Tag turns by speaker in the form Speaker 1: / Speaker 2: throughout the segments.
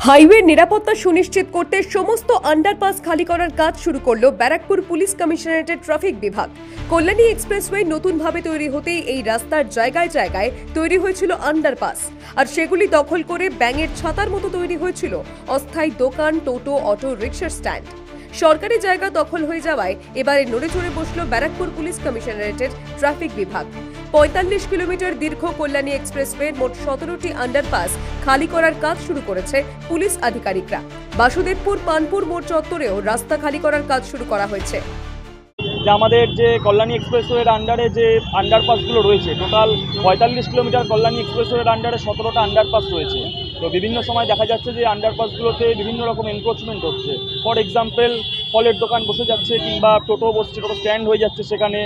Speaker 1: Highway নিরাপত্তা সুনিশ্চিত করতে সমস্ত আন্ডারপাস খালি করার কাজ শুরু করলো ব্যারাকপুর পুলিশ কমিশনারেটের ট্রাফিক বিভাগ। কল্যাণী এক্সপ্রেসওয়ে নতুনভাবে তৈরি হতেই এই রাস্তার জায়গায় জায়গায় তৈরি হয়েছিল আন্ডারপাস, আর সেগুলি দখল করে ব্যাঙের ছাতার মতো তৈরি হয়েছিল অস্থায়ী দোকান, টোটো, অটো রিকশার স্ট্যান্ড। সরকারি জায়গা দখল হয়ে যাওয়ায় এবারে নড়ে চড়ে বসল ব্যারাকপুর পুলিশ কমিশনারেটের ট্রাফিক বিভাগ। ৪৫ কিলোমিটার দীর্ঘ কল্যাণী এক্সপ্রেসওয়ের মোট ১৭টি আন্ডারপাস খালি করার কাজ শুরু করেছে পুলিশ আধিকারিকরা। বাসুদেবপুর পানপুর মোড় চত্বরেও রাস্তা খালি করার কাজ শুরু করা হয়েছে।
Speaker 2: আমাদের যে কল্যাণী এক্সপ্রেসওয়ের আন্ডারে যে আন্ডারপাসগুলো রয়েছে, টোটাল ৪৫ কিলোমিটার কল্যাণী এক্সপ্রেসওয়ের আন্ডারে ১৭টা আন্ডারপাস রয়েছে। তো বিভিন্ন সময় দেখা যাচ্ছে যে আন্ডারপাসগুলোতে বিভিন্ন রকম এনক্রোচমেন্ট হচ্ছে। ফর এক্সাম্পল, ফলের দোকান বসে যাচ্ছে, কিংবা টোটো বসছে, টোটো স্ট্যান্ড হয়ে যাচ্ছে, সেখানে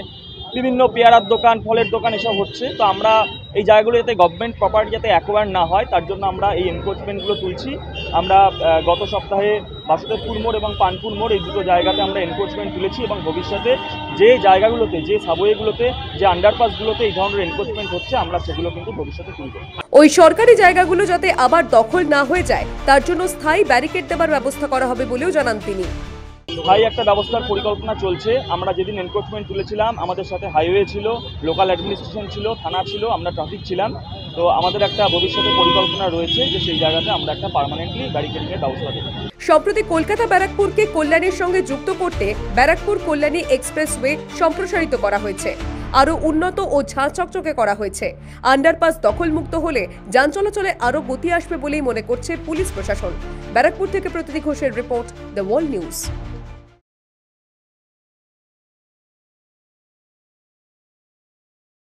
Speaker 2: বিভিন্ন পেয়ারার দোকান, ফলের দোকান এসব হচ্ছে। তো আমরা এই জায়গাগুলো যাতে গভর্নমেন্ট প্রপার্টি যাতে অ্যাকোয়ার না হয়, তার জন্য আমরা এই এনক্রোচমেন্টগুলো তুলছি। আমরা গত সপ্তাহে বাসুদেবপুর মোড় এবং পানপুর মোড় এই দুটো জায়গাতে আমরা এনক্রোচমেন্ট তুলেছি, এবং ভবিষ্যতে যে জায়গাগুলোতে, যে সাবওয়েগুলোতে, যে আন্ডারপাসগুলোতে এই ধরনের এনক্রোচমেন্ট হচ্ছে, আমরা সেগুলো কিন্তু ভবিষ্যতে তুলব।
Speaker 1: ওই সরকারি জায়গাগুলো যাতে আবার দখল না হয়ে যায়, তার জন্য স্থায়ী ব্যারিকেড দেওয়ার ব্যবস্থা করা হবে বলেও জানান তিনি।
Speaker 2: স্থায়ী একটা ব্যবস্থার পরিকল্পনা চলছে। আমরা যেদিন এনক্রোচমেন্ট তুলেছিলাম, আমাদের সাথে হাইওয়ে ছিল, লোকাল অ্যাডমিনিস্ট্রেশন ছিল, থানা ছিল, আমরা ট্রাফিক ছিলাম। তো আমাদের একটা ভবিষ্যতে পরিকল্পনা রয়েছে যে সেই জায়গাতে আমরা একটা পার্মানেন্টলি ব্যারিকেডিংয়ের ব্যবস্থা দেব।
Speaker 1: সম্প্রতি কলকাতা ব্যারাকপুরকে কল্যাণীর সঙ্গে যুক্ত করতে ব্যারাকপুর কল্যাণী এক্সপ্রেসওয়ে সম্প্রসারিত করা হয়েছে, আরও উন্নত ও ঝাঁ চকচকে করা হয়েছে। আন্ডারপাস দখলমুক্ত হলে যান চলাচলে আরও গতি আসবে বলেই মনে করছে পুলিশ প্রশাসন। ব্যারাকপুর থেকে প্রতীতি ঘোষের রিপোর্ট, দ্য ওয়ার্ল্ড নিউজ।